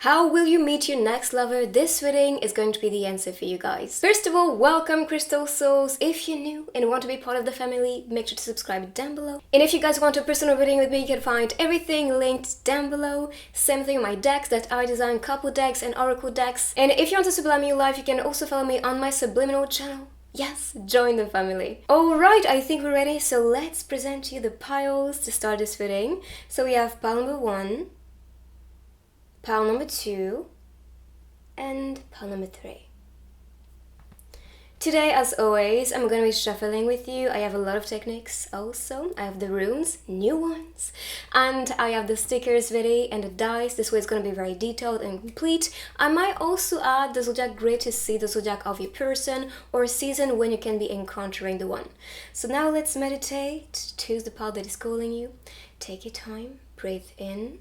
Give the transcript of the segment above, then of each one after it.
How will you meet your next lover? This reading is going to be the answer for you guys. First of all, welcome Crystal Souls. If you're new and want to be part of the family, make sure to subscribe down below. And if you guys want a personal reading with me, you can find everything linked down below. Same thing with my decks that I design, couple decks and oracle decks. And if you want to sublime your life, you can also follow me on my subliminal channel. Yes, join the family. Alright, I think we're ready, so let's present you the piles to start this reading. So we have pile number 1, pile number 2, and pile number 3. Today, as always, I'm going to be shuffling with you. I have a lot of techniques also. I have the runes, new ones, and I have the stickers ready and the dice. This way it's going to be very detailed and complete. I might also add the zodiac grid to see the zodiac of your person or season when you can be encountering the one. So now let's meditate. Choose the pile that is calling you. Take your time. Breathe in.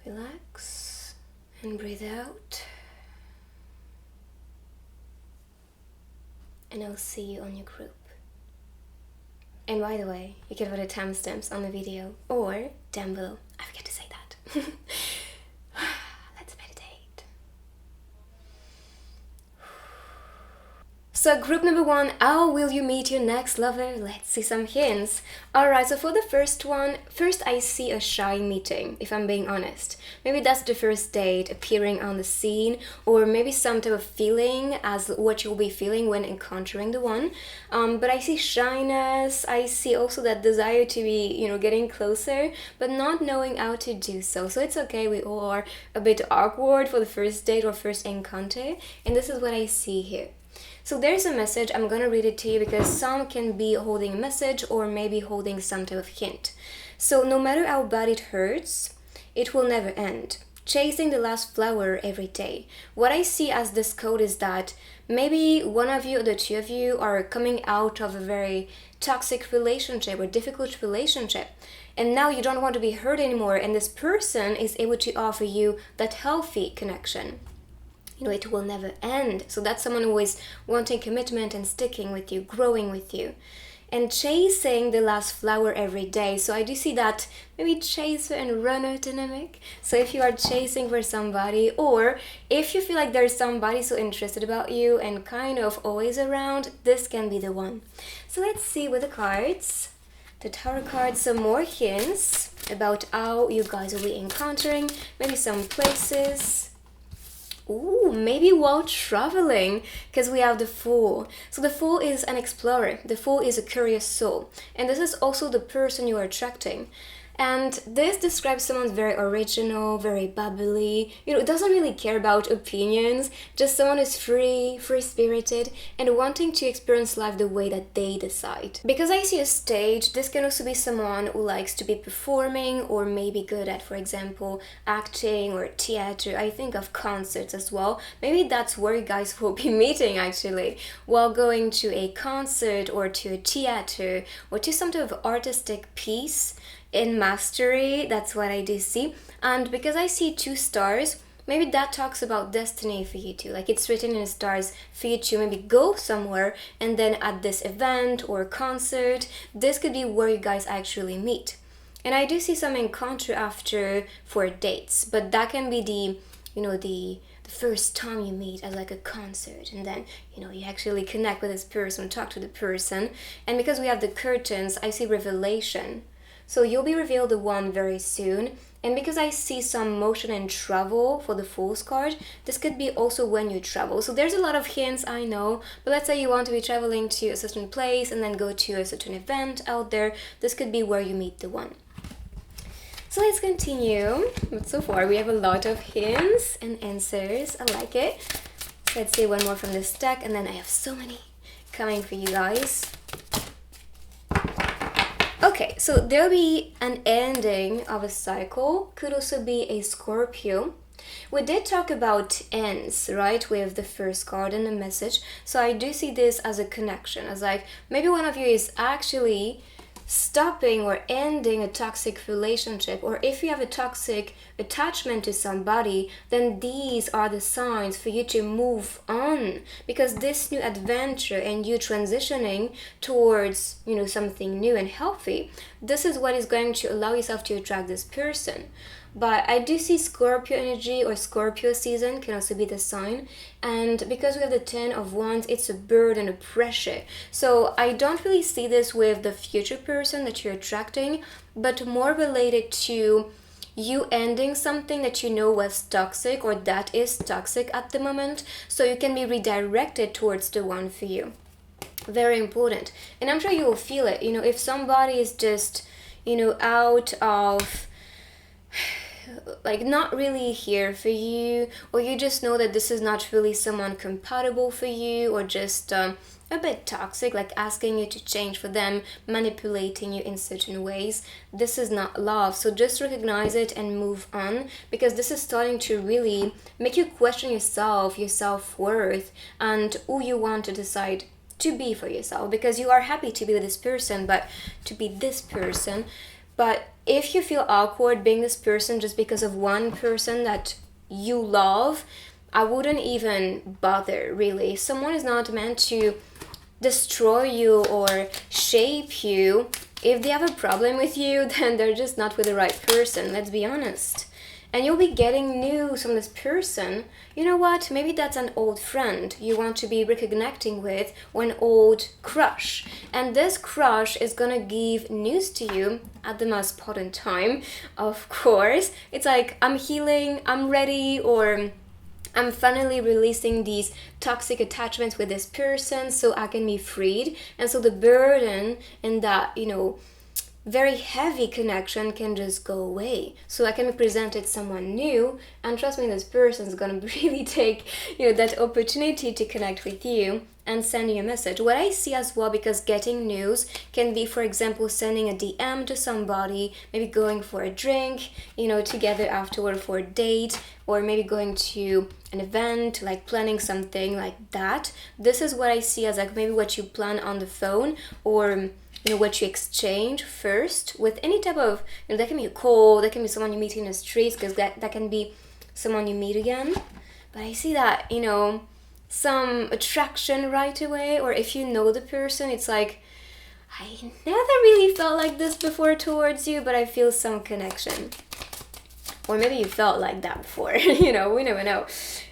Relax and breathe out, and I'll see you on your group. And by the way, you can put the timestamps on the video or down below. I forget to say that. Let's meditate. So group number 1, how will you meet your next lover? Let's see some hints. Alright, so for the first one, first I see a shy meeting, if I'm being honest. Maybe that's the first date, appearing on the scene, or maybe some type of feeling as what you'll be feeling when encountering the one. But I see shyness, I see also that desire to be, getting closer, but not knowing how to do so. So it's okay, we all are a bit awkward for the first date or first encounter, and this is what I see here. So there's a message, I'm gonna read it to you because some can be holding a message or maybe holding some type of hint. So no matter how bad it hurts, it will never end. Chasing the last flower every day. What I see as this code is that maybe one of you or the two of you are coming out of a very toxic relationship or difficult relationship, and now you don't want to be hurt anymore, and this person is able to offer you that healthy connection. It will never end. So that's someone who is wanting commitment and sticking with you, growing with you. And chasing the last flower every day. So I do see that maybe chaser and runner dynamic. So if you are chasing for somebody, or if you feel like there's somebody so interested about you and kind of always around, this can be the one. So let's see with the cards. The tarot cards, some more hints about how you guys will be encountering, maybe some places. Ooh, maybe while traveling, because we have the Fool. So the Fool is an explorer. The Fool is a curious soul. And this is also the person you are attracting. And this describes someone very original, very bubbly, doesn't really care about opinions, just someone who's free-spirited, and wanting to experience life the way that they decide. Because I see a stage, this can also be someone who likes to be performing or maybe good at, for example, acting or theater. I think of concerts as well. Maybe that's where you guys will be meeting actually, while going to a concert or to a theater or to some type of artistic piece. In mastery, that's what I do see. And because I see 2 stars, maybe that talks about destiny for you too. Like it's written in the stars for you to maybe go somewhere, and then at this event or concert, this could be where you guys actually meet. And I do see some encounter after for dates, but that can be the first time you meet at like a concert, and then you actually connect with this person, talk to the person. And because we have the curtains, I see revelation. So you'll be revealed the one very soon. And because I see some motion and travel for the Fool's card, this could be also when you travel. So there's a lot of hints, I know, but let's say you want to be traveling to a certain place and then go to a certain event out there. This could be where you meet the one. So let's continue. But so far we have a lot of hints and answers. I like it. So let's see one more from this deck, and then I have so many coming for you guys. Okay, so there'll be an ending of a cycle, could also be a Scorpio. We did talk about ends, right, with the first card and the message. So I do see this as a connection, as like maybe one of you is actually stopping or ending a toxic relationship, or if you have a toxic attachment to somebody, then these are the signs for you to move on, because this new adventure and you transitioning towards something new and healthy, this is what is going to allow yourself to attract this person. but I do see Scorpio energy or Scorpio season can also be the sign. And because we have the 10 of Wands, it's a burden, a pressure. So I don't really see this with the future person that you're attracting, but more related to you ending something that you know was toxic or that is toxic at the moment, so you can be redirected towards the one for you. Very important. And I'm sure you will feel it, if somebody is just, out of, like, not really here for you, or you just know that this is not really someone compatible for you, or just a bit toxic, like asking you to change for them, manipulating you in certain ways. This is not love. So just recognize it and move on, because this is starting to really make you question yourself, your self-worth, and who you want to decide to be for yourself, because you are happy to be with this person, but to be this person. But if you feel awkward being this person just because of one person that you love, I wouldn't even bother, really. Someone is not meant to destroy you or shape you. If they have a problem with you, then they're just not with the right person, let's be honest. And you'll be getting news from this person. You know what? Maybe that's an old friend you want to be reconnecting with, or an old crush. And this crush is gonna give news to you at the most important time, of course. It's like, I'm healing, I'm ready, or I'm finally releasing these toxic attachments with this person so I can be freed. And so the burden and that, very heavy connection can just go away. So I can be presented someone new, and trust me, this person is gonna really take, that opportunity to connect with you and send you a message. What I see as well, because getting news can be, for example, sending a DM to somebody, maybe going for a drink, together afterward for a date, or maybe going to an event, like planning something like that. This is what I see as like maybe what you plan on the phone, or what you exchange first with any type of, that can be a call, that can be someone you meet in the streets, because that can be someone you meet again. But I see that, some attraction right away, or if you know the person, it's like, I never really felt like this before towards you, but I feel some connection. Or maybe you felt like that before, we never know.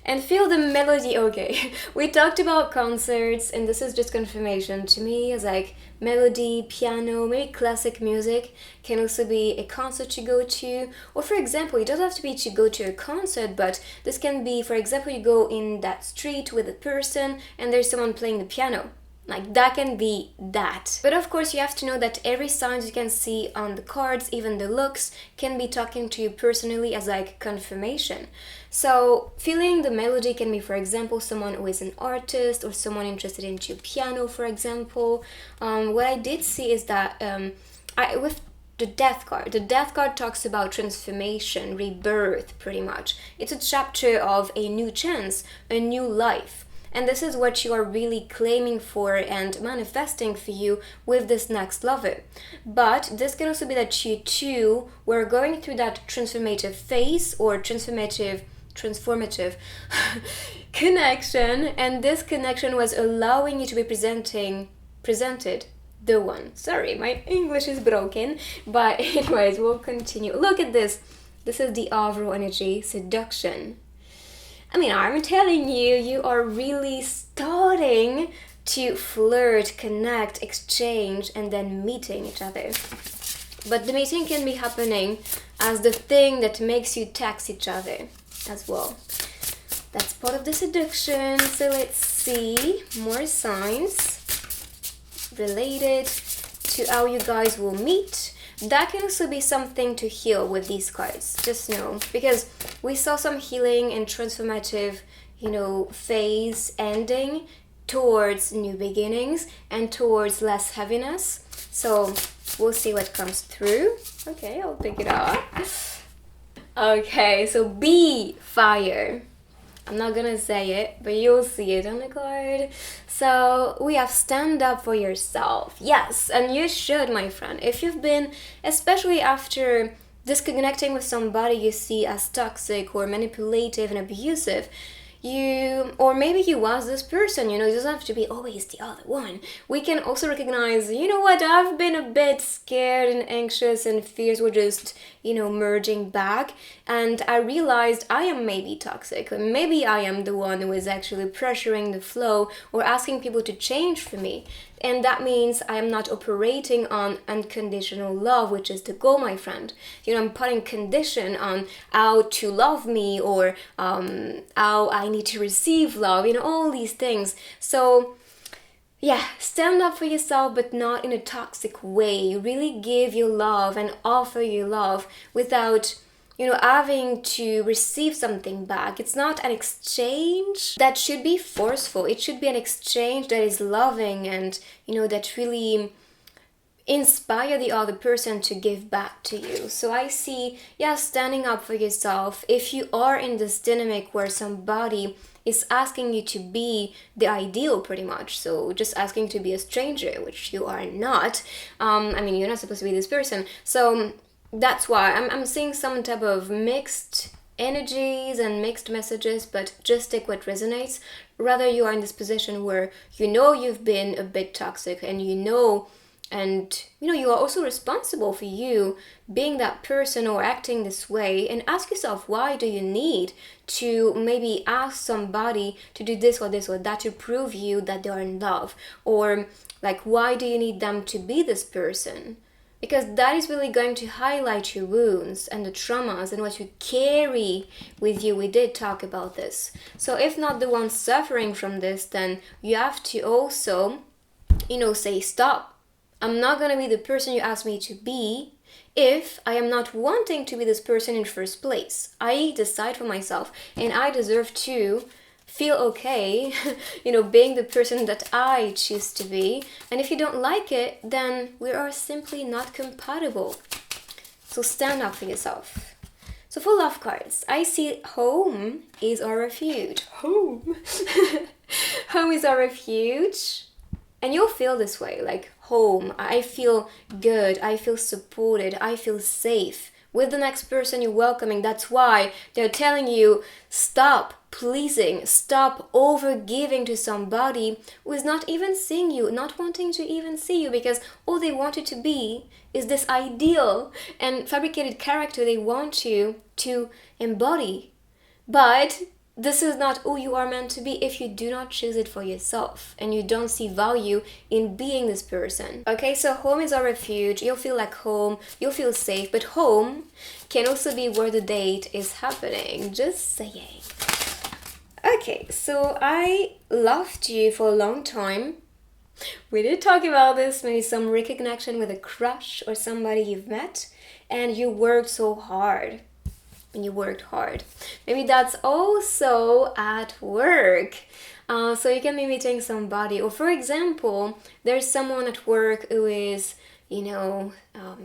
And feel the melody. Okay, we talked about concerts, and this is just confirmation to me, as like melody, piano, maybe classic music can also be a concert to go to. Or for example, it doesn't have to be to go to a concert, but this can be, for example, you go in that street with a person and there's someone playing the piano. Like, that can be that. But of course, you have to know that every sign you can see on the cards, even the looks, can be talking to you personally as like confirmation. So feeling the melody can be, for example, someone who is an artist, or someone interested into piano, for example. What I did see is that with the Death card talks about transformation, rebirth, pretty much. It's a chapter of a new chance, a new life. And this is what you are really claiming for and manifesting for you with this next lover. But this can also be that you two were going through that transformative phase, or transformative connection, and this connection was allowing you to be presented the one. Sorry, my English is broken, but anyways, we'll continue. Look at this. This is the overall energy, seduction. I mean, I'm telling you, you are really starting to flirt, connect, exchange, and then meeting each other. But the meeting can be happening as the thing that makes you text each other as well. That's part of the seduction. So let's see more signs related to how you guys will meet. That can also be something to heal with these cards, just know, because we saw some healing and transformative, phase ending towards new beginnings and towards less heaviness. So we'll see what comes through. Okay, I'll pick it up. Okay, so be fire. I'm not gonna say it, but you'll see it on the card. So we have stand up for yourself. Yes, and you should, my friend. If you've been, especially after disconnecting with somebody you see as toxic or manipulative and abusive, or maybe you was this person, it doesn't have to be always the other one. We can also recognize, what, I've been a bit scared and anxious and fears were just, merging back, and I realized I am maybe toxic, or maybe I am the one who is actually pressuring the flow or asking people to change for me. And that means I am not operating on unconditional love, which is the goal, my friend. I'm putting condition on how to love me, or how I need to receive love, all these things. So yeah, stand up for yourself, but not in a toxic way. Really give your love and offer your love without having to receive something back. It's not an exchange that should be forceful. It should be an exchange that is loving and, that really inspire the other person to give back to you. So I see, standing up for yourself. If you are in this dynamic where somebody is asking you to be the ideal, pretty much, so just asking to be a stranger, which you are not. You're not supposed to be this person. So that's why I'm seeing some type of mixed energies and mixed messages, but just take what resonates. Rather, you are in this position where you've been a bit toxic, and you are also responsible for you being that person or acting this way. And ask yourself, why do you need to maybe ask somebody to do this or this or that to prove you that they are in love? Or like, why do you need them to be this person? Because that is really going to highlight your wounds and the traumas and what you carry with you. We did talk about this. So if not the one suffering from this, then you have to also, say, stop. I'm not going to be the person you asked me to be if I am not wanting to be this person in the first place. I decide for myself, and I deserve to feel okay, being the person that I choose to be. And if you don't like it, then we are simply not compatible. So stand up for yourself. So for love cards, I see home is our refuge. Home. Home is our refuge. And you'll feel this way, like home. I feel good. I feel supported. I feel safe with the next person you're welcoming. That's why they're telling you, stop pleasing, stop over giving to somebody who is not even seeing you, not wanting to even see you, because all they want you to be is this ideal and fabricated character they want you to embody. But this is not who you are meant to be if you do not choose it for yourself and you don't see value in being this person. Okay, so home is our refuge. You'll feel like home, you'll feel safe, but home can also be where the date is happening. Just saying. Okay, so I loved you for a long time. We did talk about this, maybe some recognition with a crush or somebody you've met, and you worked so hard. And you worked hard. Maybe that's also at work. So you can be meeting somebody, or for example, there's someone at work who is,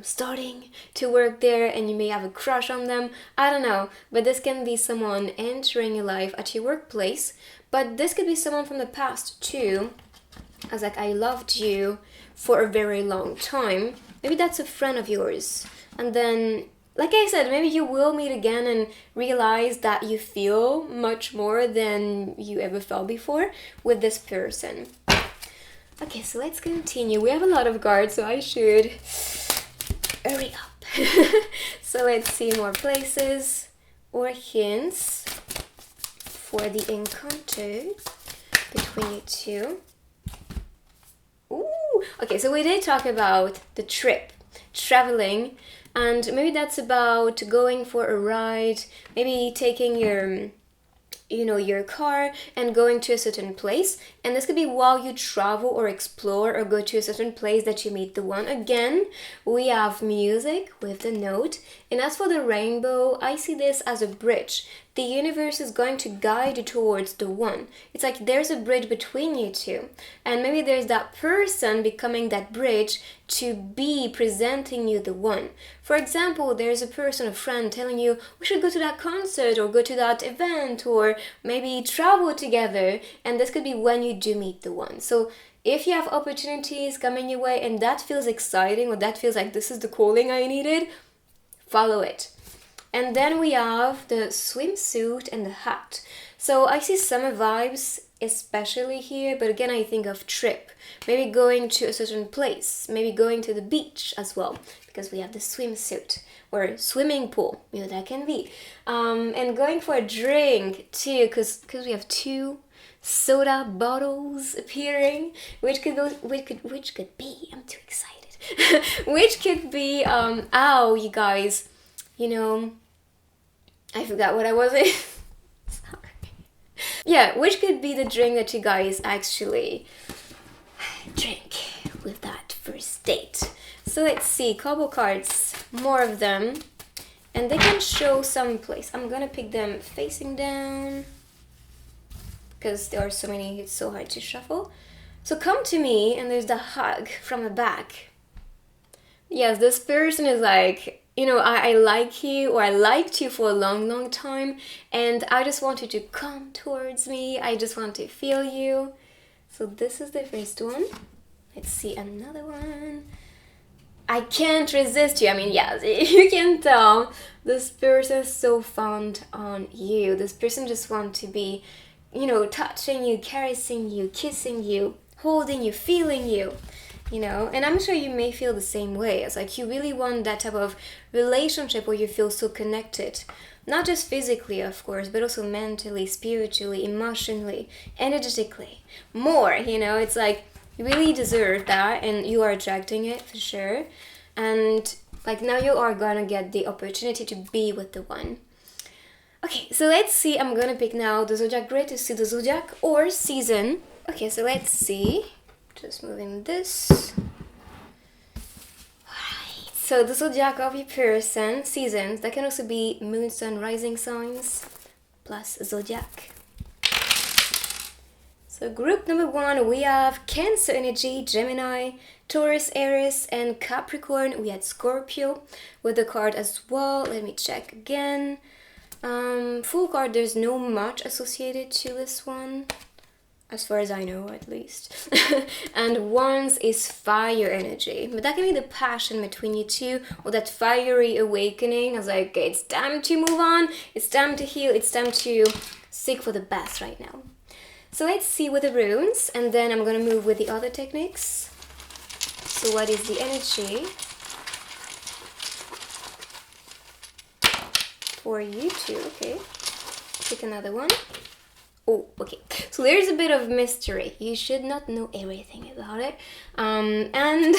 starting to work there, and you may have a crush on them. I don't know, but this can be someone entering your life at your workplace. But this could be someone from the past too. I was like, I loved you for a very long time. Maybe that's a friend of yours, and then, like I said, maybe you will meet again and realize that you feel much more than you ever felt before with this person. Okay, so let's continue. We have a lot of cards, so I should hurry up. So let's see more places or hints for the encounter between you two. Ooh, okay, so we did talk about the trip, traveling. And maybe that's about going for a ride, maybe taking your car and going to a certain place. And this could be while you travel or explore or go to a certain place that you meet the one. Again, we have music with the note. And as for the rainbow, I see this as a bridge. The universe is going to guide you towards the one. It's like there's a bridge between you two. And maybe there's that person becoming that bridge to be presenting you the one. For example, there's a person, a friend, telling you, we should go to that concert or go to that event or maybe travel together. And this could be when you do meet the one. So if you have opportunities coming your way and that feels exciting, or that feels like this is the calling I needed, follow it. And then we have the swimsuit and the hat. So I see summer vibes, especially here, but again, I think of trip. Maybe going to a certain place, maybe going to the beach as well, because we have the swimsuit, or swimming pool, that can be. And going for a drink too, because we have 2 soda bottles appearing, which could be, I'm too excited, which could be, you guys, I forgot what I was in. Sorry. Yeah, which could be the drink that you guys actually drink with that first date. So let's see, couple cards, more of them, and they can show some place. I'm gonna pick them facing down because there are so many, it's so hard to shuffle. So come to me, and there's the hug from the back. Yes, this person is like, I like you, or I liked you for a long, long time, and I just want you to come towards me. I just want to feel you. So this is the first one. Let's see another one. I can't resist you. I mean, yes, you can tell this person is so fond on you. This person just wants to be, touching you, caressing you, kissing you, holding you, feeling you. And I'm sure you may feel the same way. It's like you really want that type of relationship where you feel so connected. Not just physically, of course, but also mentally, spiritually, emotionally, energetically. More, it's like you really deserve that, and you are attracting it for sure. And like now you are gonna get the opportunity to be with the one. Okay, so let's see. I'm gonna pick now the zodiac grid to see the zodiac or season. Okay, so let's see. Just moving this. Alright, so the zodiac of your person, seasons, that can also be moon, sun, rising signs, plus zodiac. So group number 1, we have Cancer energy, Gemini, Taurus, Aries, and Capricorn. We had Scorpio with the card as well. Let me check again. Full card, there's no much associated to this one, as far as I know, at least. And Wands is fire energy, but that can be the passion between you two, or that fiery awakening. I was like, okay, it's time to move on, it's time to heal, it's time to seek for the best right now. So let's see with the runes, and then I'm gonna move with the other techniques. So what is the energy for you two? Okay, pick another one. Oh, okay. So there's a bit of mystery. You should not know everything about it. And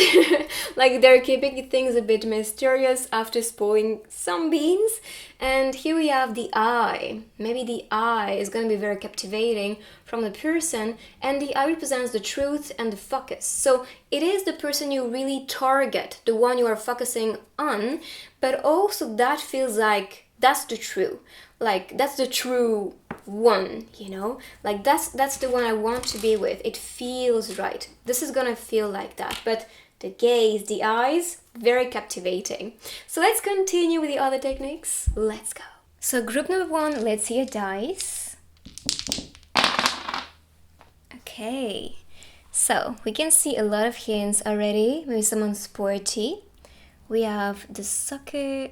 like they're keeping things a bit mysterious after spoiling some beans. And here we have the eye. Maybe the eye is going to be very captivating from the person. And the eye represents the truth and the focus. So it is the person you really target, the one you are focusing on. But also that feels like that's the true. Like that's the true one, like that's the one I want to be with. It feels right. This is gonna feel like that. But the gaze, the eyes, very captivating. So let's continue with the other techniques. Let's go. So group number 1, let's see your dice. Okay, so we can see a lot of hints already. Maybe someone sporty. We have the soccer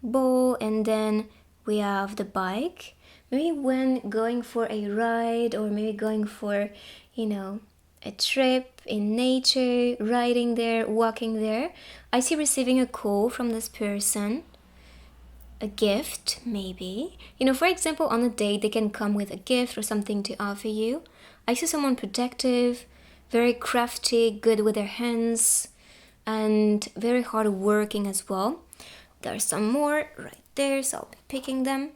ball, and then we have the bike. Maybe when going for a ride, or maybe going for, a trip in nature, riding there, walking there. I see receiving a call from this person, a gift, maybe. For example, on a date, they can come with a gift or something to offer you. I see someone protective, very crafty, good with their hands, and very hard working as well. There are some more right there, so I'll be picking them.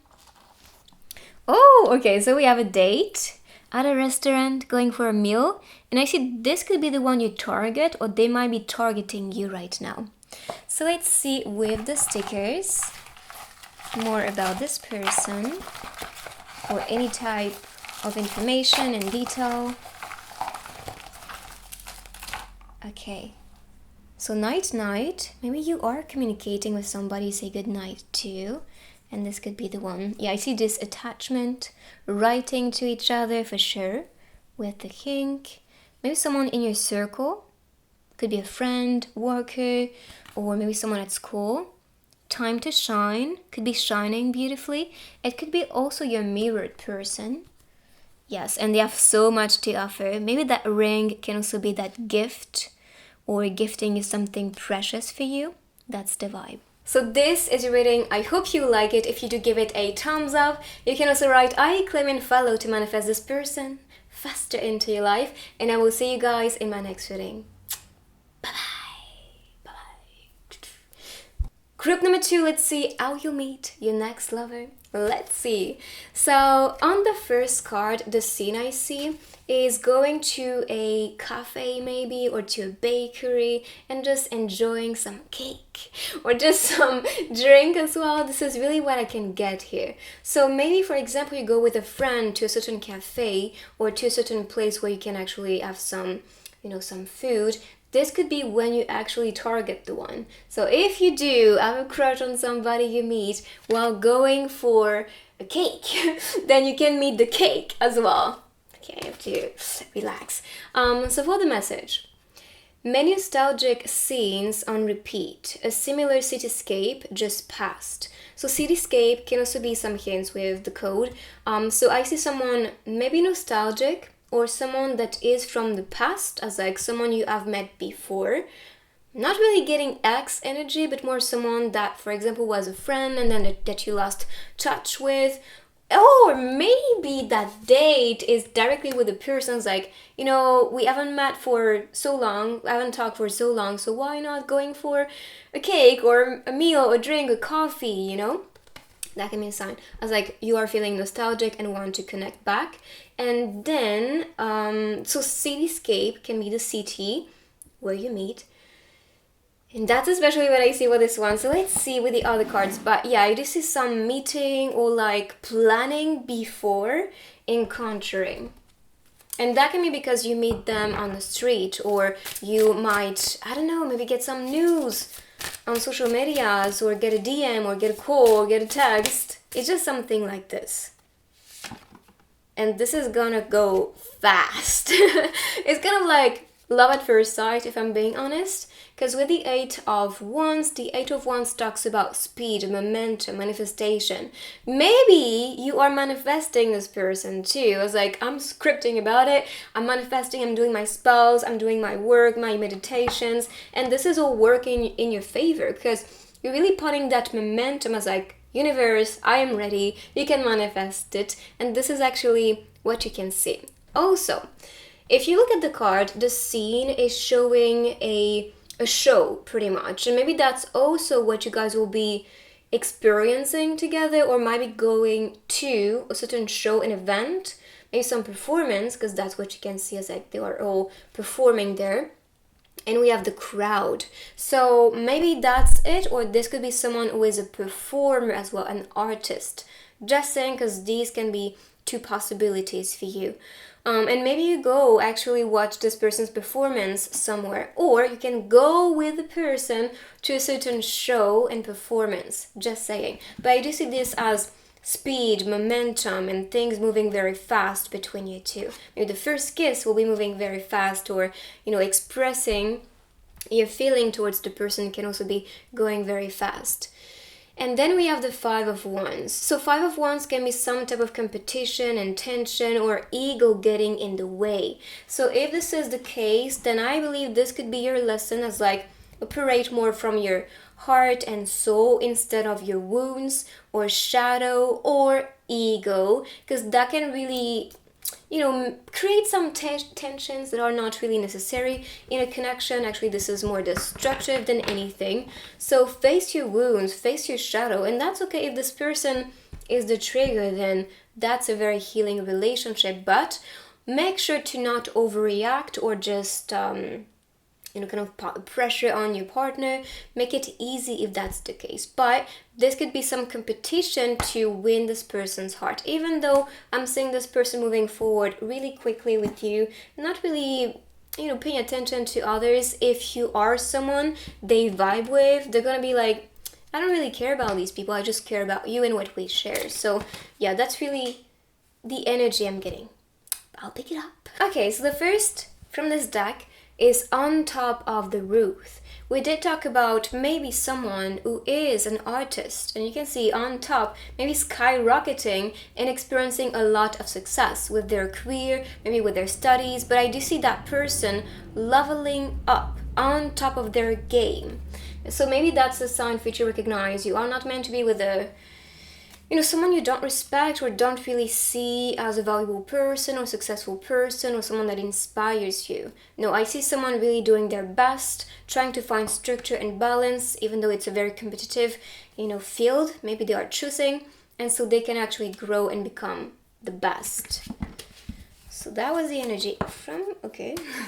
Oh, okay, so we have a date at a restaurant, going for a meal. And I see this could be the one you target, or they might be targeting you right now. So let's see with the stickers more about this person, or any type of information and detail. Okay, so night, maybe you are communicating with somebody, say good night to. And this could be the one. Yeah, I see this attachment, writing to each other for sure, with the king. Maybe someone in your circle. Could be a friend, worker, or maybe someone at school. time to shine, could be shining beautifully. It could be also your mirrored person. Yes, and they have so much to offer. Maybe that ring can also be that gift, or gifting is something precious for you. That's the vibe. So this is your reading. I hope you like it. If you do, give it a thumbs up. You can also write I claim and follow to manifest this person faster into your life. And I will see you guys in my next reading. Bye-bye. Bye-bye. Group number 2, let's see how you'll meet your next lover. Let's see. So on the first card, the scene I see is going to a cafe maybe, or to a bakery, and just enjoying some cake or just some drink as well. This is really what I can get here. So maybe, for example, you go with a friend to a certain cafe or to a certain place where you can actually have some, some food. This could be when you actually target the one. So if you do have a crush on somebody you meet while going for a cake, then you can meet the cake as well. Okay, I have to relax. So for the message, many nostalgic scenes on repeat. A similar cityscape just passed. So cityscape can also be some hints with the code. So I see someone maybe nostalgic, or someone that is from the past, as like someone you have met before. Not really getting ex energy, but more someone that, for example, was a friend and then that you lost touch with. Or maybe that date is directly with the person's like, we haven't met for so long, I haven't talked for so long, so why not going for a cake or a meal, a drink, a coffee, That can be a sign. As like you are feeling nostalgic and want to connect back. And then, so cityscape can be the city where you meet. And that's especially what I see with this one. So let's see with the other cards. But yeah, I do see some meeting or like planning before encountering. And that can be because you meet them on the street, or you might, I don't know, maybe get some news on social medias, or get a DM, or get a call, or get a text. It's just something like this. And this is gonna go fast. It's kind of like love at first sight, if I'm being honest. Because with the Eight of Wands talks about speed, momentum, manifestation. Maybe you are manifesting this person too. It's like, I'm scripting about it, I'm manifesting, I'm doing my spells, I'm doing my work, my meditations, and this is all working in your favor because you're really putting that momentum as like, universe, I am ready, you can manifest it, and this is actually what you can see. Also, if you look at the card, the scene is showing a show pretty much, and maybe that's also what you guys will be experiencing together, or might be going to a certain show, an event, maybe some performance, because that's what you can see as like they are all performing there. And we have the crowd, so maybe that's it, or this could be someone who is a performer as well, an artist. Just saying, because these can be two possibilities for you. And maybe you go actually watch this person's performance somewhere, or you can go with the person to a certain show and performance, just saying. But I do see this as speed, momentum, and things moving very fast between you two. Maybe the first kiss will be moving very fast, or, expressing your feeling towards the person can also be going very fast. And then we have the Five of Wands. So Five of Wands can be some type of competition and tension, or ego getting in the way. So if this is the case, then I believe this could be your lesson as like operate more from your heart and soul instead of your wounds or shadow or ego, because that can really create some tensions that are not really necessary in a connection. Actually, this is more destructive than anything. So face your wounds, face your shadow, and that's okay. If this person is the trigger, then that's a very healing relationship, but make sure to not overreact or just kind of put pressure on your partner. Make it easy if that's the case. But this could be some competition to win this person's heart. Even though I'm seeing this person moving forward really quickly with you, not really, paying attention to others. If you are someone they vibe with, they're gonna be like, I don't really care about these people, I just care about you and what we share. So yeah, that's really the energy I'm getting. I'll pick it up. Okay, so the first from this deck is on top of the roof, we did talk about maybe someone who is an artist, and you can see on top, maybe skyrocketing and experiencing a lot of success with their career, maybe with their studies, but I do see that person leveling up on top of their game. So maybe that's a sign for you to recognize you are not meant to be with a someone you don't respect or don't really see as a valuable person or successful person or someone that inspires you. No, I see someone really doing their best, trying to find structure and balance, even though it's a very competitive, field. Maybe they are choosing, and so they can actually grow and become the best. So that was the energy from,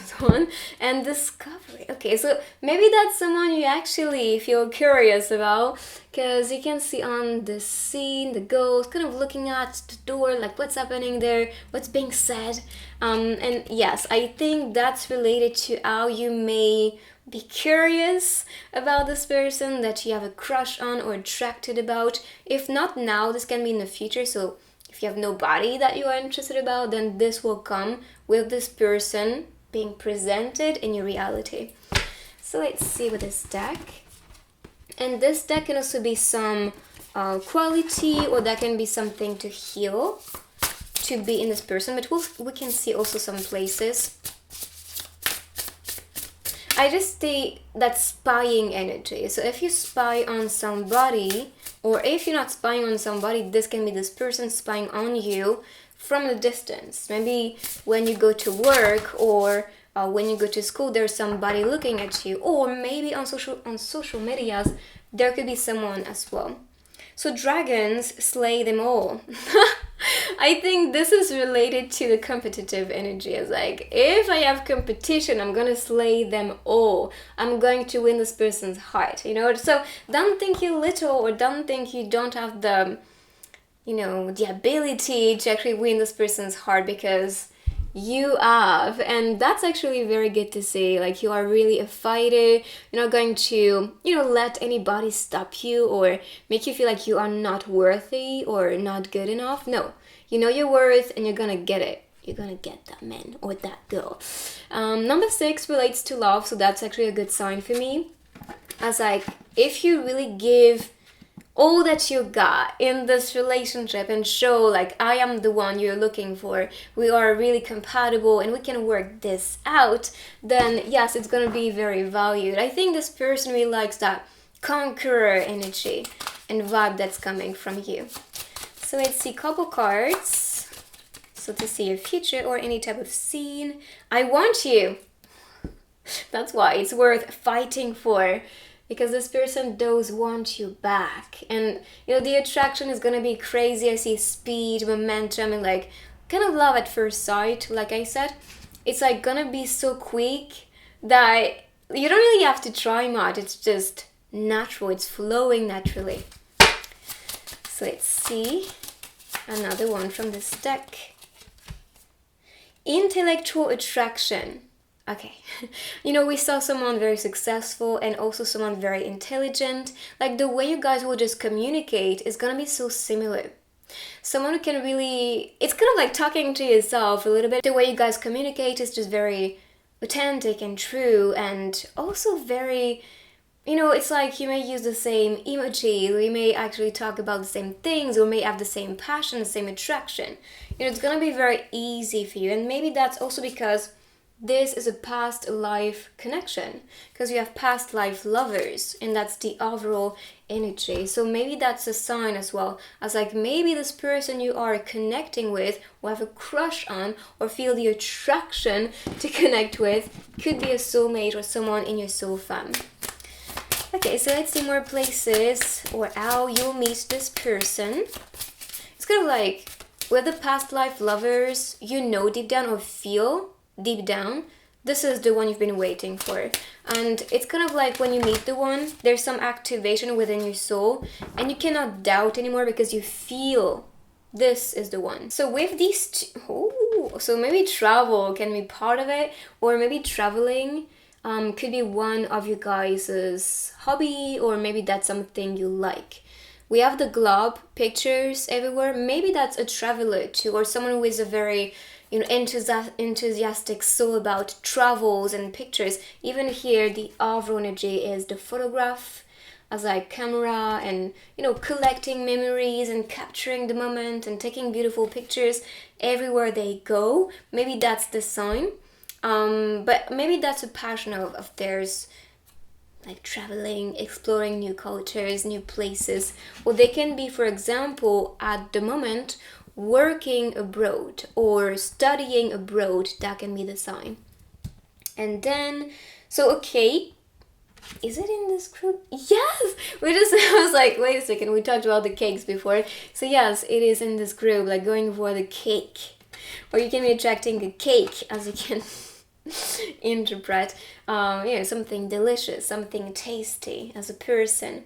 someone, and discovery. Okay, so maybe that's someone you actually feel curious about, because you can see on the scene, the ghost, kind of looking at the door, like what's happening there, what's being said. And yes, I think that's related to how you may be curious about this person that you have a crush on or attracted about. If not now, this can be in the future, so if you have nobody that you are interested about, then this will come with this person being presented in your reality. So let's see with this deck. And this deck can also be some quality, or that can be something to heal, to be in this person. But we can see also some places. I just see that spying energy. So if you spy on somebody, or if you're not spying on somebody, this can be this person spying on you from a distance. Maybe when you go to work, or when you go to school, there's somebody looking at you, or maybe on social medias, there could be someone as well. So dragons slay them all. I think this is related to the competitive energy. It's like, if I have competition, I'm gonna slay them all. I'm going to win this person's heart, So don't think you're little, or don't think you don't have the ability to actually win this person's heart, because you have, and that's actually very good to see. Like, you are really a fighter. You're not going to let anybody stop you or make you feel like you are not worthy or not good enough. No, you know your worth, and you're gonna get it. You're gonna get that man or that girl. Number 6 relates to love, so that's actually a good sign for me. As like, if you really give all that you got in this relationship and show like, I am the one you're looking for, we are really compatible and we can work this out, then yes, it's gonna be very valued. I think this person really likes that conqueror energy and vibe that's coming from you. So let's see couple cards. So to see your future or any type of scene. I want you. That's why it's worth fighting for, because this person does want you back. And the attraction is gonna be crazy. I see speed, momentum, and like kind of love at first sight. Like I said, it's like gonna be so quick that you don't really have to try much. It's just natural. It's flowing naturally. So let's see another one from this deck. Intellectual attraction. Okay, we saw someone very successful and also someone very intelligent. Like, the way you guys will just communicate is gonna be so similar. Someone who can really, it's kind of like talking to yourself a little bit. The way you guys communicate is just very authentic and true, and also very, it's like you may use the same emoji, we may actually talk about the same things, or may have the same passion, the same attraction. It's gonna be very easy for you, and maybe that's also because this is a past life connection, because you have past life lovers, and that's the overall energy. So maybe that's a sign as well, as like maybe this person you are connecting with, or have a crush on, or feel the attraction to connect with, could be a soulmate or someone in your soul fam. Okay, so let's see more places or how you'll meet this person. It's kind of like with the past life lovers, deep down, or feel deep down, this is the one you've been waiting for. And it's kind of like when you meet the one, there's some activation within your soul, and you cannot doubt anymore because you feel this is the one. So with these so maybe travel can be part of it, or maybe traveling could be one of you guys' hobby, or maybe that's something you like. We have the globe pictures everywhere. Maybe that's a traveler too, or someone who is a very enthusiastic, so about travels and pictures. Even here, the overall energy is the photograph as like camera, and collecting memories and capturing the moment and taking beautiful pictures everywhere they go. Maybe that's the sign, but maybe that's a passion of theirs, like traveling, exploring new cultures, new places. Or they can be, for example, at the moment working abroad or studying abroad. That can be the sign. And then, so okay, is it in this group? Yes! I was like, wait a second, we talked about the cakes before. So yes, it is in this group, like going for the cake. Or you can be attracting a cake, as you can interpret. Something delicious, something tasty as a person.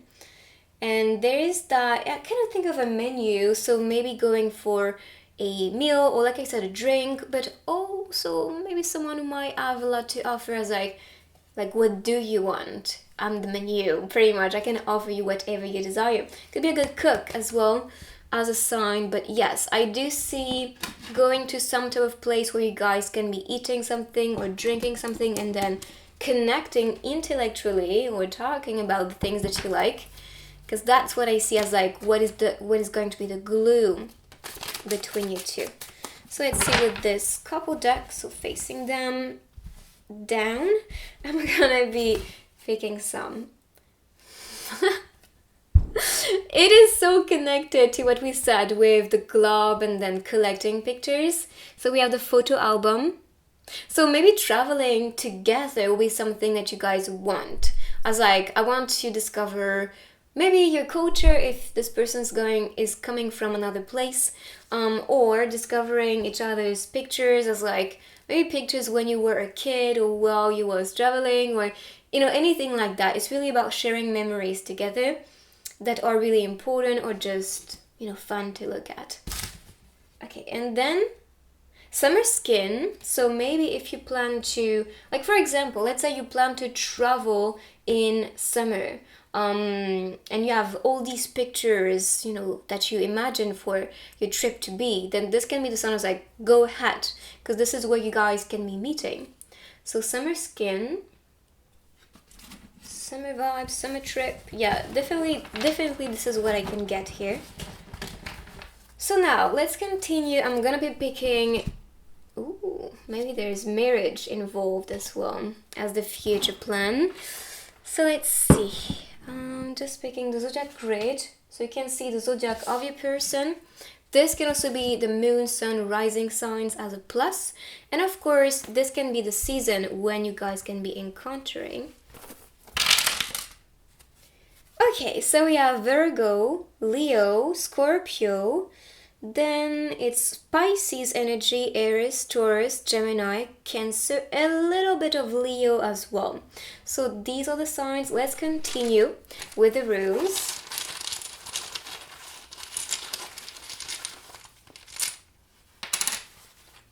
And there is that, I kind of think of a menu, so maybe going for a meal, or like I said, a drink, but also maybe someone who might have a lot to offer as like what do you want? I'm the menu, pretty much. I can offer you whatever you desire. Could be a good cook as well as a sign, but yes, I do see going to some type of place where you guys can be eating something or drinking something and then connecting intellectually or talking about the things that you like, because that's what I see as like what is going to be the glue between you two. So let's see with this couple deck, so facing them down, I'm gonna be picking some. It is so connected to what we said with the globe and then collecting pictures. So we have the photo album. So maybe traveling together will be something that you guys want. As like, I want to discover maybe your culture if this person's coming from another place, or discovering each other's pictures as like maybe pictures when you were a kid or while you was traveling, or anything like that. It's really about sharing memories together that are really important, or just fun to look at. Okay, and then summer skin. So maybe if you plan to, like for example, let's say you plan to travel in summer, and you have all these pictures that you imagine for your trip to be, then this can be the sign of like, go ahead, because this is where you guys can be meeting. So summer skin, summer vibes, summer trip. Yeah, definitely this is what I can get here. So now let's continue. I'm gonna be picking, maybe there's marriage involved as well as the future plan. So let's see. Just picking the zodiac grid, so you can see the zodiac of your person. This can also be the moon, sun, rising signs as a plus, and of course this can be the season when you guys can be encountering. Okay, so we have Virgo, Leo, Scorpio, then it's Pisces energy, Aries, Taurus, Gemini, Cancer, a little bit of Leo as well. So these are the signs. Let's continue with the rules.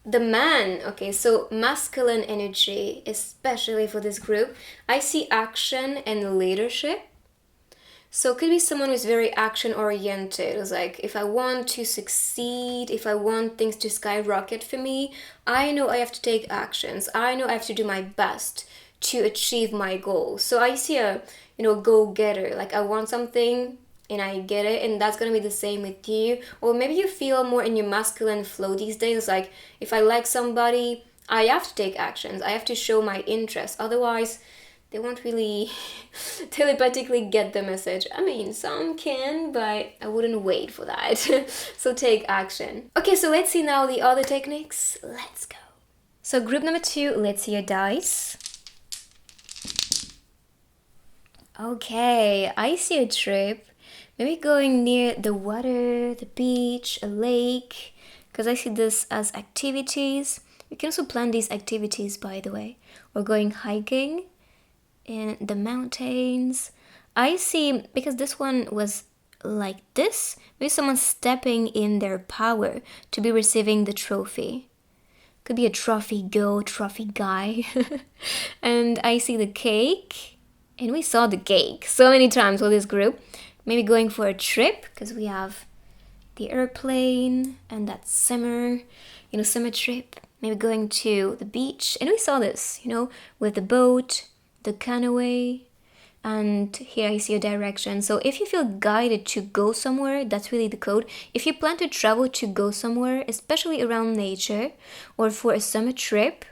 The man, okay, so masculine energy, especially for this group. I see action and leadership. So it could be someone who's very action-oriented. It's like, if I want to succeed, if I want things to skyrocket for me, I know I have to take actions. I know I have to do my best to achieve my goal. So I see a, go-getter. Like, I want something and I get it, and that's going to be the same with you. Or maybe you feel more in your masculine flow these days. It's like, if I like somebody, I have to take actions. I have to show my interest. Otherwise, they won't really telepathically get the message. I mean, some can, but I wouldn't wait for that. So take action. Okay, so let's see now the other techniques. Let's go. So group number 2, let's see your dice. Okay, I see a trip. Maybe going near the water, the beach, a lake, because I see this as activities. You can also plan these activities, by the way. Or going hiking in the mountains. I see, because this one was like this, maybe someone stepping in their power to be receiving the trophy. Could be a trophy girl, trophy guy. And I see the cake, and we saw the cake so many times with this group. Maybe going for a trip, because we have the airplane and that summer, summer trip, maybe going to the beach. And we saw this, with the boat, the canoe, and here I see a direction. So if you feel guided to go somewhere, that's really the code. If you plan to travel to go somewhere, especially around nature or for a summer trip,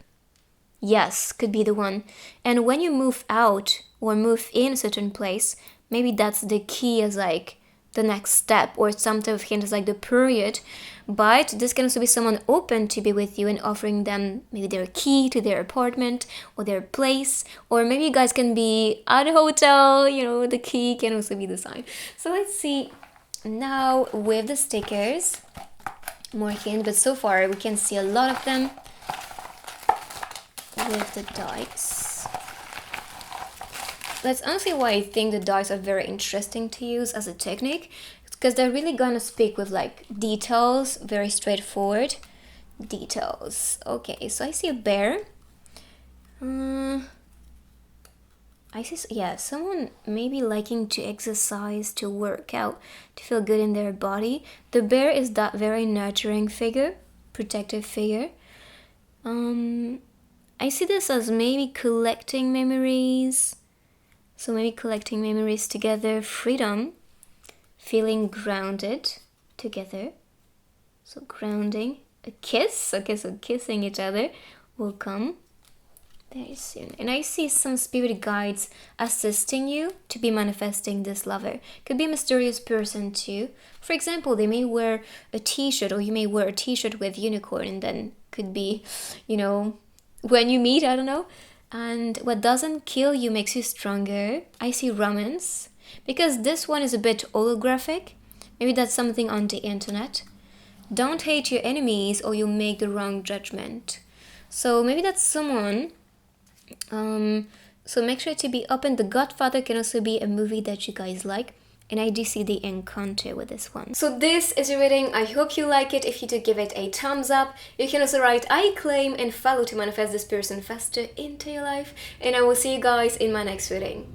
yes, could be the one. And when you move out or move in a certain place, maybe that's the key as like the next step, or some type of hint as like the period. But this can also be someone open to be with you and offering them maybe their key to their apartment or their place, or maybe you guys can be at a hotel, the key can also be the sign. So let's see now with the stickers, more hint, but so far we can see a lot of them with the dice. That's honestly why I think the dice are very interesting to use as a technique, because they're really gonna speak with like details, very straightforward details. Okay, so I see a bear. I see, yeah, someone maybe liking to exercise, to work out, to feel good in their body. The bear is that very nurturing figure, protective figure. I see this as maybe collecting memories. So maybe collecting memories together, freedom, feeling grounded together. So grounding, a kiss. Okay, so kissing each other will come very soon. And I see some spirit guides assisting you to be manifesting this lover. Could be a mysterious person too. For example, they may wear a t-shirt, or you may wear a t-shirt with unicorn, and then could be, when you meet, I don't know. And what doesn't kill you makes you stronger. I see romance, because this one is a bit holographic. Maybe that's something on the internet. Don't hate your enemies or you'll make the wrong judgment. So maybe that's someone. So make sure to be open. The Godfather can also be a movie that you guys like. And I do see the encounter with this one. So this is your reading. I hope you like it. If you do, give it a thumbs up. You can also write I claim and follow to manifest this person faster into your life. And I will see you guys in my next reading.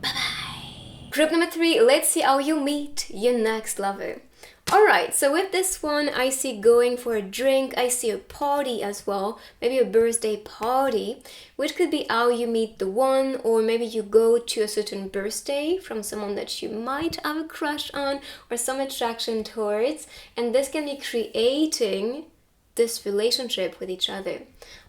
Bye bye. Group number 3. Let's see how you meet your next lover. Alright, so with this one, I see going for a drink, I see a party as well, maybe a birthday party, which could be how you meet the one, or maybe you go to a certain birthday from someone that you might have a crush on or some attraction towards, and this can be creating this relationship with each other.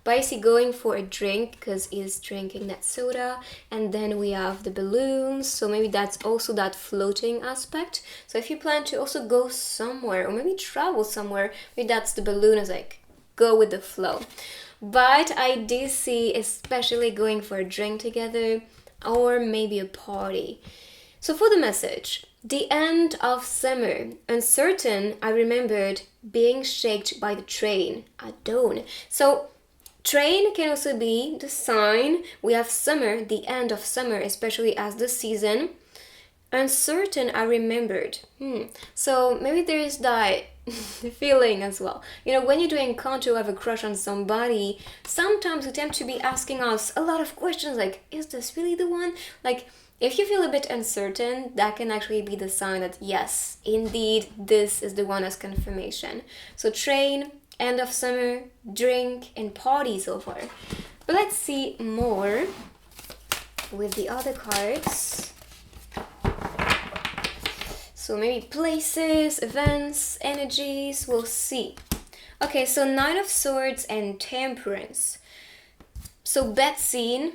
But I see going for a drink because he's drinking that soda, and then we have the balloons, so maybe that's also that floating aspect. So if you plan to also go somewhere or maybe travel somewhere, maybe that's the balloon as like go with the flow. But I do see especially going for a drink together or maybe a party. So for the message, the end of summer, uncertain, I remembered being shaked by the train at dawn. So train can also be the sign. We have summer, the end of summer, especially as the season. Uncertain, I remembered. So maybe there is that feeling as well. When you do encounter or have a crush on somebody, sometimes we tend to be asking us a lot of questions like, is this really the one? Like, if you feel a bit uncertain, that can actually be the sign that yes, indeed, this is the one as confirmation. So train, end of summer, drink, and party so far. But let's see more with the other cards. So maybe places, events, energies, we'll see. Okay, so 9 of Swords and Temperance. So bad scene.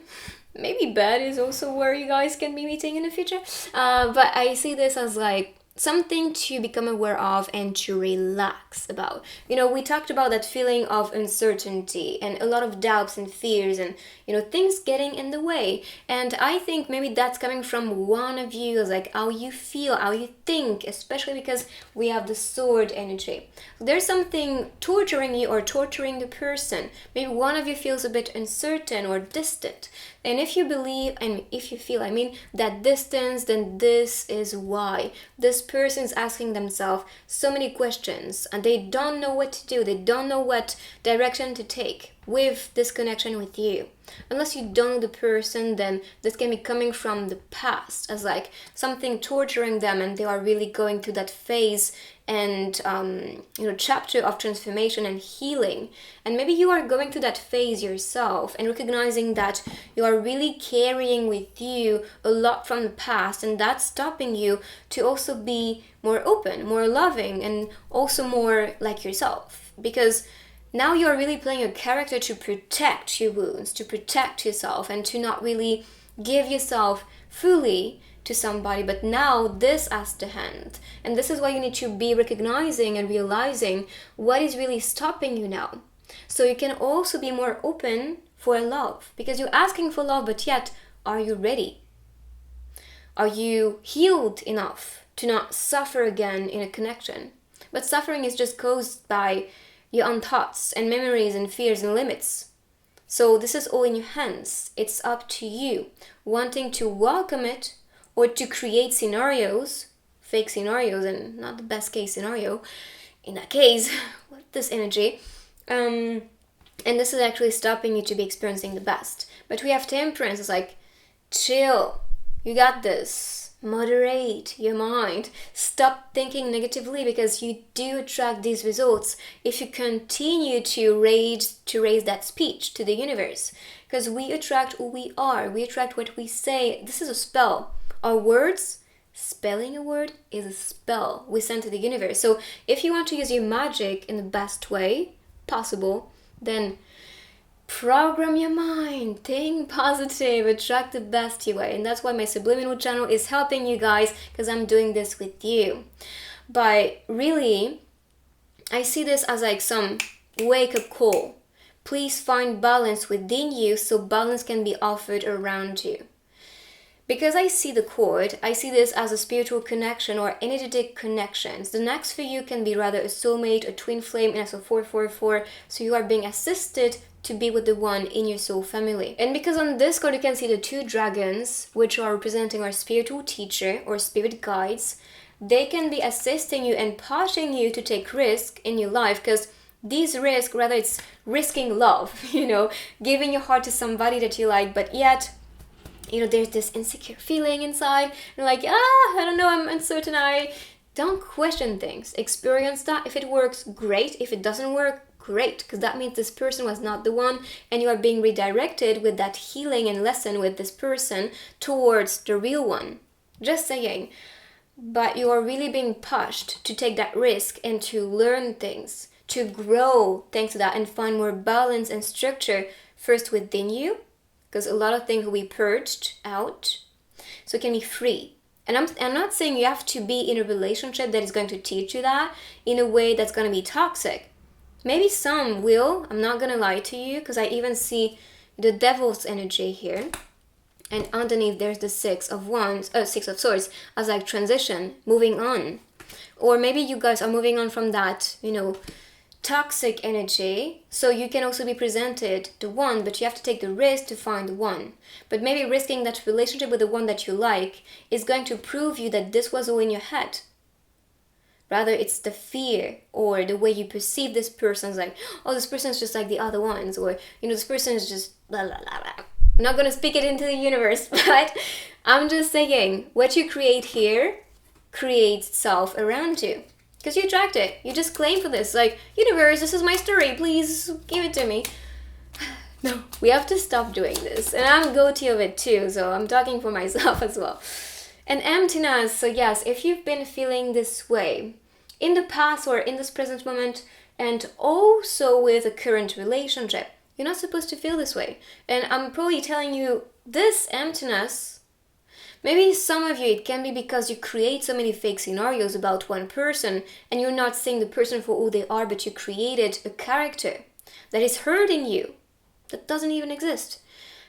Maybe bad is also where you guys can be meeting in the future. But I see this as like something to become aware of and to relax about. We talked about that feeling of uncertainty and a lot of doubts and fears and, things getting in the way. And I think maybe that's coming from one of you, like how you feel, how you think, especially because we have the sword energy. There's something torturing you or torturing the person. Maybe one of you feels a bit uncertain or distant. And if you believe and if you feel, that distance, then this is why. This person is asking themselves so many questions and they don't know what to do. They don't know what direction to take. with this connection with you. Unless you don't know the person, then this can be coming from the past as like something torturing them, and they are really going through that phase and chapter of transformation and healing. And maybe you are going through that phase yourself and recognizing that you are really carrying with you a lot from the past, and that's stopping you to also be more open, more loving, and also more like yourself. Because now you're really playing a character to protect your wounds, to protect yourself, and to not really give yourself fully to somebody. But now this has the hand, and this is why you need to be recognizing and realizing what is really stopping you now, so you can also be more open for love. Because you're asking for love, but yet, are you ready? Are you healed enough to not suffer again in a connection? But suffering is just caused by your own thoughts and memories and fears and limits. So this is all in your hands. It's up to you wanting to welcome it or to create scenarios, fake scenarios, and not the best case scenario in that case with this energy. And this is actually stopping you to be experiencing the best. But we have temperance. It's like, chill, you got this. Moderate your mind. Stop thinking negatively, because you do attract these results if you continue to raise that speech to the universe. Because we attract who we are. We attract what we say. This is a spell. Our words, spelling a word is a spell we send to the universe. So if you want to use your magic in the best way possible, then program your mind, think positive, attract the best you way. And that's why my subliminal channel is helping you guys, because I'm doing this with you. But really, I see this as like some wake-up call. Please find balance within you so balance can be offered around you. Because I see the cord, I see this as a spiritual connection or energetic connections. The next for you can be rather a soulmate, a twin flame, and also 444. So you are being assisted to be with the one in your soul family. And because on this card you can see the two dragons, which are representing our spiritual teacher or spirit guides, they can be assisting you and pushing you to take risk in your life. Because these risks, rather it's risking love, giving your heart to somebody that you like, but yet there's this insecure feeling inside. You're like, I don't know, I'm uncertain. Don't question things. Experience that. If it works, great. If it doesn't work, great. Because that means this person was not the one, and you are being redirected with that healing and lesson with this person towards the real one. Just saying. But you are really being pushed to take that risk and to learn things, to grow thanks to that, and find more balance and structure first within you. Because a lot of things will be purged out, so it can be free. And I'm not saying you have to be in a relationship that is going to teach you that in a way that's going to be toxic. Maybe some will, I'm not going to lie to you, because I even see the devil's energy here. And underneath there's the Six of Swords as like transition, moving on. Or maybe you guys are moving on from that, toxic energy, so you can also be presented the one, but you have to take the risk to find the one. But maybe risking that relationship with the one that you like is going to prove you that this was all in your head. Rather, it's the fear or the way you perceive this person as like, oh, this person is just like the other ones, or this person is just blah blah blah blah. I'm not gonna speak it into the universe, but I'm just saying what you create here creates self around you. Because you attract it. You just claim for this. Like, universe, this is my story. Please give it to me. No, we have to stop doing this. And I'm guilty of it too. So I'm talking for myself as well. And emptiness. So yes, if you've been feeling this way in the past or in this present moment, and also with a current relationship, you're not supposed to feel this way. And I'm probably telling you this emptiness. Maybe some of you, it can be because you create so many fake scenarios about one person and you're not seeing the person for who they are, but you created a character that is hurting you, that doesn't even exist.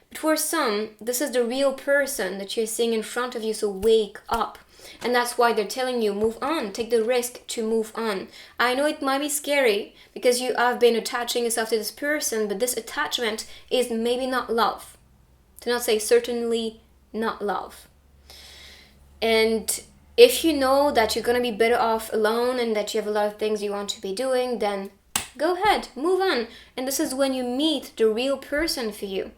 But for some, this is the real person that you're seeing in front of you, so wake up. And that's why they're telling you, move on, take the risk to move on. I know it might be scary because you have been attaching yourself to this person, but this attachment is maybe not love. To not say certainly not love. And if you know that you're going to be better off alone and that you have a lot of things you want to be doing, then go ahead, move on. And this is when you meet the real person for you.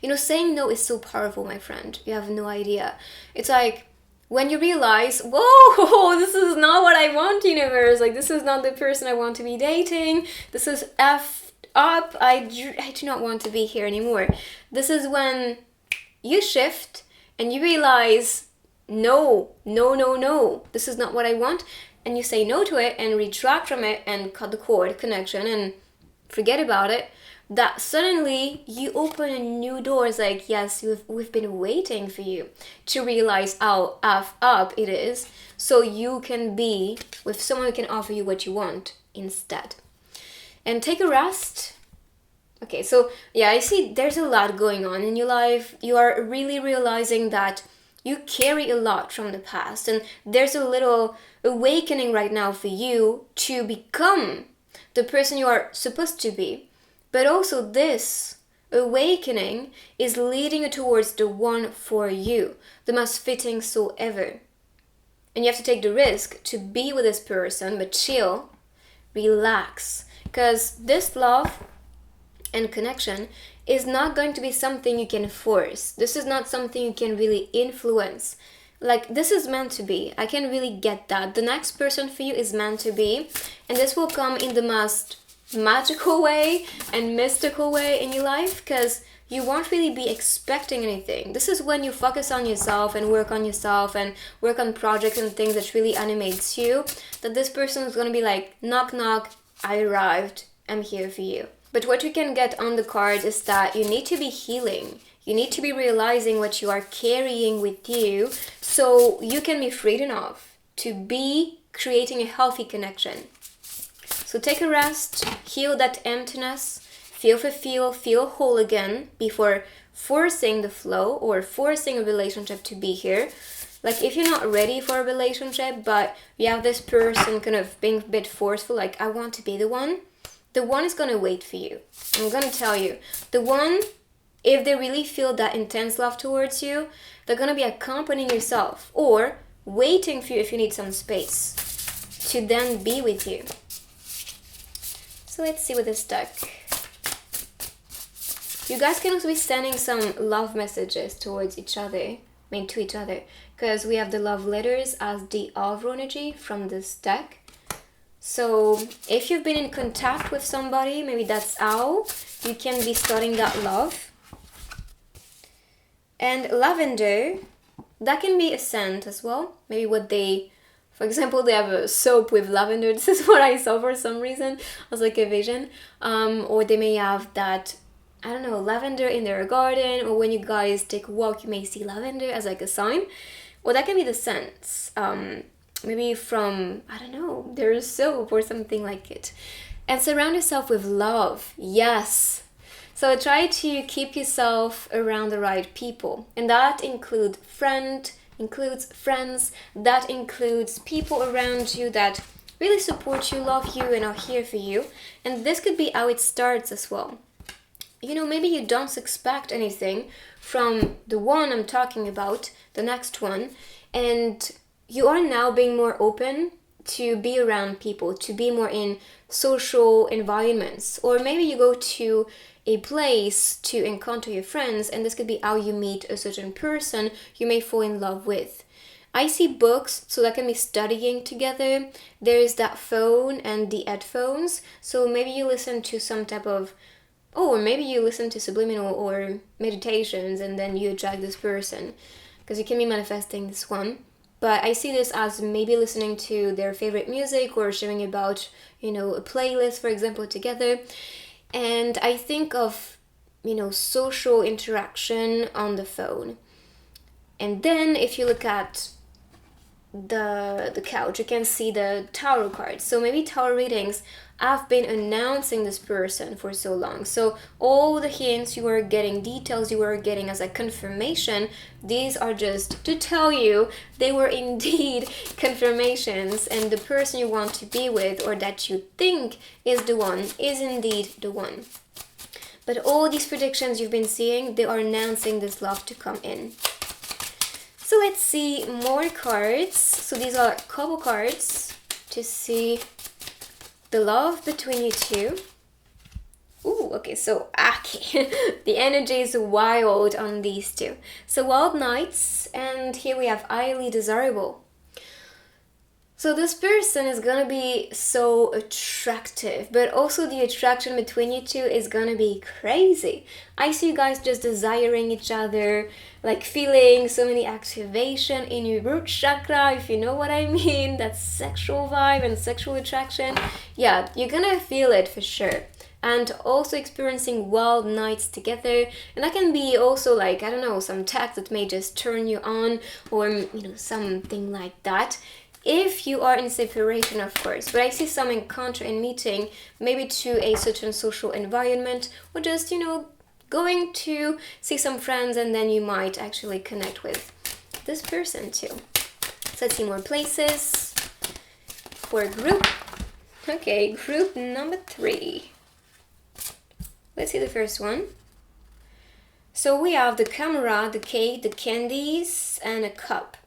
You know, saying no is so powerful, my friend. You have no idea. It's like when you realize, whoa, this is not what I want, universe. Like, this is not the person I want to be dating. This is effed up. I do not want to be here anymore. This is when you shift and you realize, no, this is not what I want. And you say no to it and retract from it and cut the cord connection and forget about it. That suddenly you open new doors. Like, yes, we've been waiting for you to realize how f up it is, so you can be with someone who can offer you what you want instead. And take a rest. Okay, so yeah, I see there's a lot going on in your life. You are really realizing that you carry a lot from the past, and there's a little awakening right now for you to become the person you are supposed to be. But also this awakening is leading you towards the one for you, the most fitting soul ever. And you have to take the risk to be with this person, but chill, relax. Because this love and connection is not going to be something you can force. This is not something you can really influence. Like, this is meant to be. I can really get that. The next person for you is meant to be. And this will come in the most magical way and mystical way in your life, because you won't really be expecting anything. This is when you focus on yourself and work on projects and things that really animates you, that this person is going to be like, knock knock, I arrived, I'm here for you. But what you can get on the card is that you need to be healing. You need to be realizing what you are carrying with you, so you can be freed enough to be creating a healthy connection. So take a rest, heal that emptiness, feel whole again before forcing the flow or forcing a relationship to be here. Like, if you're not ready for a relationship, but you have this person kind of being a bit forceful, like, I want to be the one is going to wait for you. I'm going to tell you, the one, if they really feel that intense love towards you, they're going to be accompanying yourself or waiting for you if you need some space to then be with you. So let's see what this deck. You guys can also be sending some love messages towards each other, to each other, because we have the love letters as the Avro energy from this deck. So if you've been in contact with somebody, maybe that's how you can be starting that love. And lavender, that can be a scent as well. Maybe for example, they have a soap with lavender. This is what I saw for some reason. I was like a vision. Or they may have that, I don't know, lavender in their garden. Or when you guys take a walk, you may see lavender as like a sign. Or that can be the scents. Maybe from, I don't know, there's soap or something like it. And surround yourself with love. Yes. So try to keep yourself around the right people. And that includes friends, that includes people around you that really support you, love you, and are here for you. And this could be how it starts as well. You know, maybe you don't expect anything from the one I'm talking about, the next one, and you are now being more open to be around people, to be more in social environments. Or maybe you go to a place to encounter your friends, and this could be how you meet a certain person you may fall in love with. I see books, so that can be studying together. There's that phone and the headphones, so maybe you listen to some type of, or maybe you listen to subliminal or meditations, and then you attract this person, because you can be manifesting this one. But I see this as maybe listening to their favorite music or sharing about, a playlist, for example, together. And I think of, social interaction on the phone. And then if you look at the couch, you can see the tarot cards. So maybe tarot readings have been announcing this person for so long. So all the hints you are getting, details you are getting as a confirmation, these are just to tell you they were indeed confirmations, and the person you want to be with or that you think is the one is indeed the one. But all these predictions you've been seeing, they are announcing this love to come in. So let's see more cards. So these are couple cards to see the love between you two. Ooh, okay, so okay. The energy is wild on these two. So wild nights, and here we have highly desirable. So this person is gonna be so attractive, but also the attraction between you two is gonna be crazy. I see you guys just desiring each other, like feeling so many activation in your root chakra, if you know what I mean. That sexual vibe and sexual attraction. Yeah, you're gonna feel it for sure. And also experiencing wild nights together, and that can be also like, I don't know, some text that may just turn you on, or something like that, if you are in separation, of course. But I see some encounter and meeting, maybe to a certain social environment, or just going to see some friends, and then you might actually connect with this person too. So let's see more places for group. Okay, group number 3. Let's see the first one. So we have the camera, the cake, the candies, and a cup.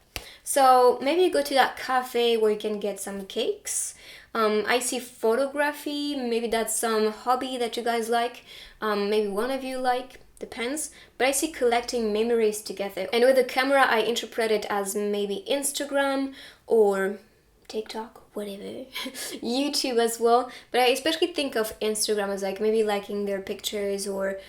So maybe you go to that cafe where you can get some cakes. I see photography, maybe that's some hobby that you guys like. Maybe one of you like, depends. But I see collecting memories together. And with the camera, I interpret it as maybe Instagram or TikTok, whatever, YouTube as well. But I especially think of Instagram as like maybe liking their pictures, or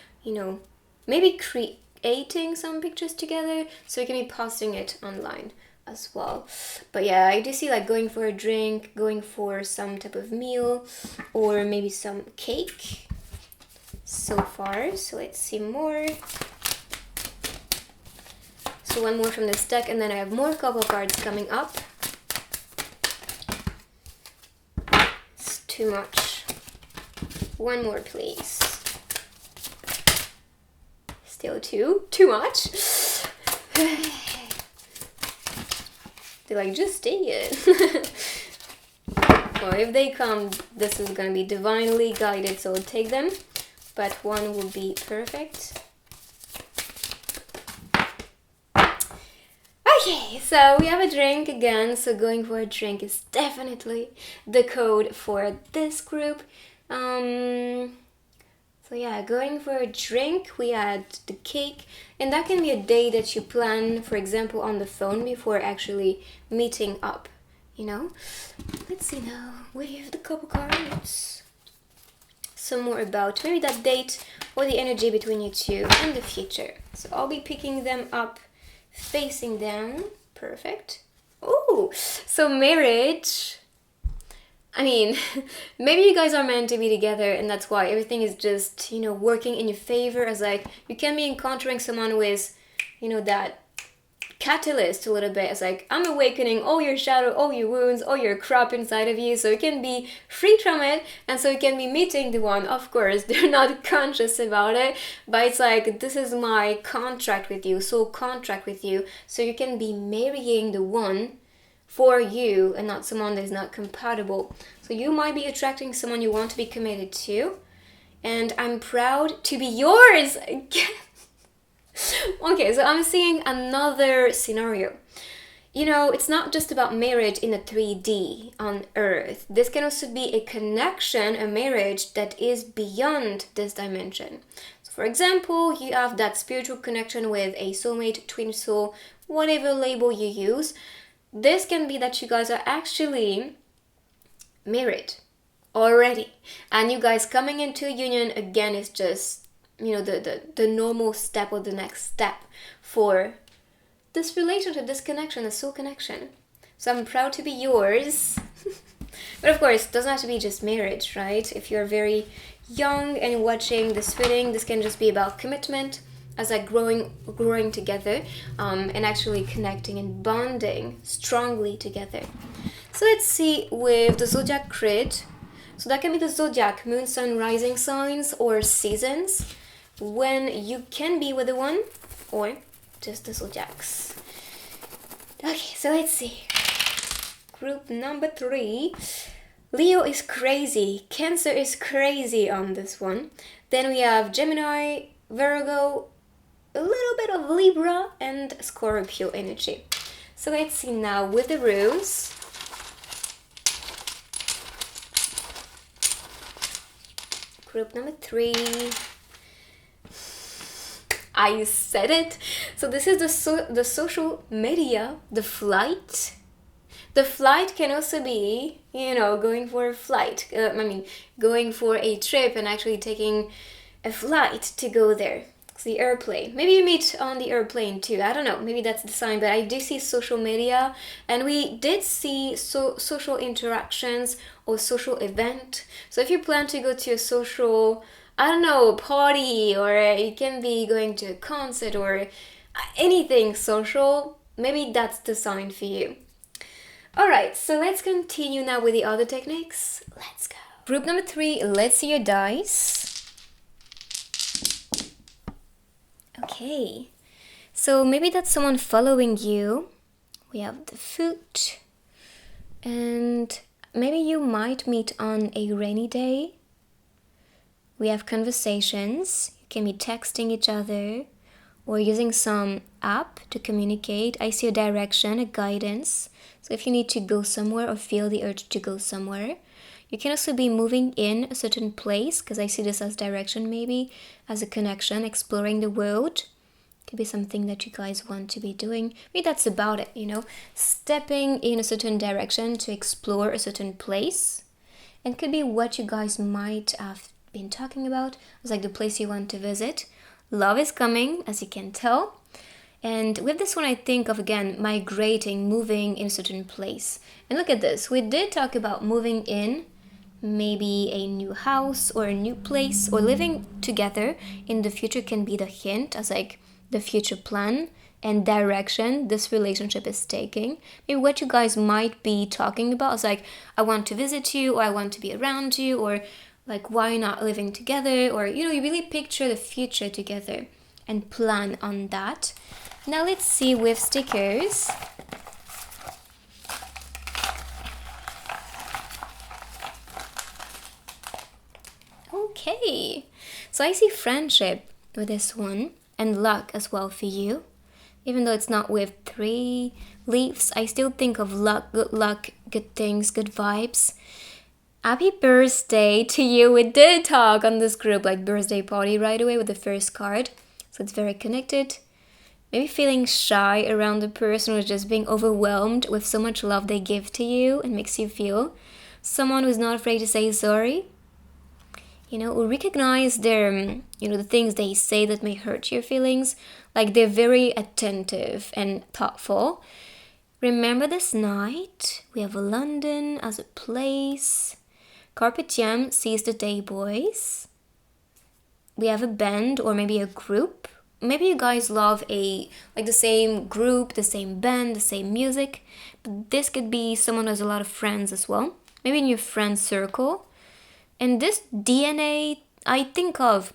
maybe creating some pictures together, so you can be posting it online as well. But yeah, I do see like going for a drink, going for some type of meal, or maybe some cake so far. So let's see more. So one more from this deck, and then I have more couple cards coming up. Too much. One more, please. Still too much. They're like, just take it. Well, if they come, this is gonna be divinely guided, so I'll take them. But one will be perfect. Okay, so we have a drink again, so going for a drink is definitely the code for this group. So yeah, going for a drink, we had the cake, and that can be a day that you plan, for example, on the phone before actually meeting up, Let's see now, we have the couple cards. Some more about maybe that date or the energy between you two in the future. So I'll be picking them up facing down. Perfect. Oh, so marriage. I mean, maybe you guys are meant to be together, and that's why everything is just, working in your favor, as like you can be encountering someone with, that catalyst a little bit. It's like, I'm awakening all your shadow, all your wounds, all your crap inside of you, so you can be free from it, and so you can be meeting the one. Of course, they're not conscious about it, but it's like, this is my contract with you, soul contract with you, so you can be marrying the one for you and not someone that is not compatible. So you might be attracting someone you want to be committed to, and I'm proud to be yours again. Okay, so I'm seeing another scenario. It's not just about marriage in a 3D on Earth. This can also be a connection, a marriage that is beyond this dimension. So for example, you have that spiritual connection with a soulmate, twin soul, whatever label you use. This can be that you guys are actually married already, and you guys coming into a union again is just the normal step, or the next step for this relationship, this connection, the soul connection. So I'm proud to be yours. But of course, it doesn't have to be just marriage, right? If you're very young and watching this reading, this can just be about commitment, as like growing together, and actually connecting and bonding strongly together. So let's see with the zodiac grid. So that can be the zodiac, moon, sun, rising signs, or seasons, when you can be with the one, or just the zodiacs. Okay, so let's see. Group number 3. Leo is crazy. Cancer is crazy on this one. Then we have Gemini, Virgo, a little bit of Libra, and Scorpio energy. So let's see now with the runes. Group number 3. I said it. So this is the social media, the flight. The flight can also be, going for a flight. Going for a trip and actually taking a flight to go there. It's the airplane. Maybe you meet on the airplane too. I don't know. Maybe that's the sign. But I do see social media, and we did see social interactions or social event. So if you plan to go to a social, I don't know, party, or it can be going to a concert or anything social, maybe that's the sign for you. Alright, so let's continue now with the other techniques. Let's go. Group number 3, let's see your dice. Okay, so maybe that's someone following you. We have the foot, and maybe you might meet on a rainy day. We have conversations. You can be texting each other or using some app to communicate. I see a direction, a guidance. So if you need to go somewhere or feel the urge to go somewhere. You can also be moving in a certain place, because I see this as direction, maybe as a connection, exploring the world. Could be something that you guys want to be doing. Maybe that's about it, stepping in a certain direction to explore a certain place. And could be what you guys might have been talking about. It's like the place you want to visit. Love is coming, as you can tell. And with this one, I think of, again, migrating, moving in a certain place. And look at this. We did talk about moving in, maybe a new house or a new place, or living together in the future can be the hint, as like the future plan and direction this relationship is taking. Maybe what you guys might be talking about is like, I want to visit you, or I want to be around you, or like, why not living together? Or, you really picture the future together and plan on that. Now let's see with stickers. Okay, so I see friendship with this one, and luck as well for you. Even though it's not with 3 leaves, I still think of luck, good things, good vibes. Happy birthday to you. We did talk on this group, like birthday party right away with the first card. So it's very connected. Maybe feeling shy around the person who's just being overwhelmed with so much love they give to you and makes you feel. Someone who's not afraid to say sorry. Who recognize their, the things they say that may hurt your feelings. Like they're very attentive and thoughtful. Remember this night. We have London as a place. Carpe Diem, seize the day, boys. We have a band or maybe a group. Maybe you guys love the same group, the same band, the same music. But this could be someone who has a lot of friends as well. Maybe in your friend circle. And this DNA, I think of,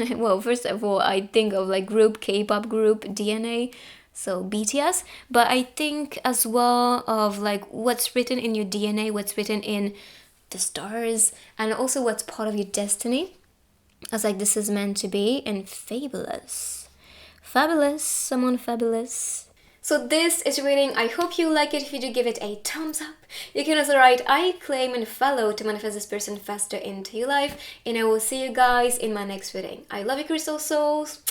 well, first of all, I think of like group, K-pop group, DNA. So BTS. But I think as well of like what's written in your DNA, what's written in the stars, and also what's part of your destiny. As like this is meant to be, and fabulous. Fabulous, someone fabulous. So this is reading. I hope you like it. If you do, give it a thumbs up. You can also write I claim and follow to manifest this person faster into your life. And I will see you guys in my next reading. I love you, crystal souls.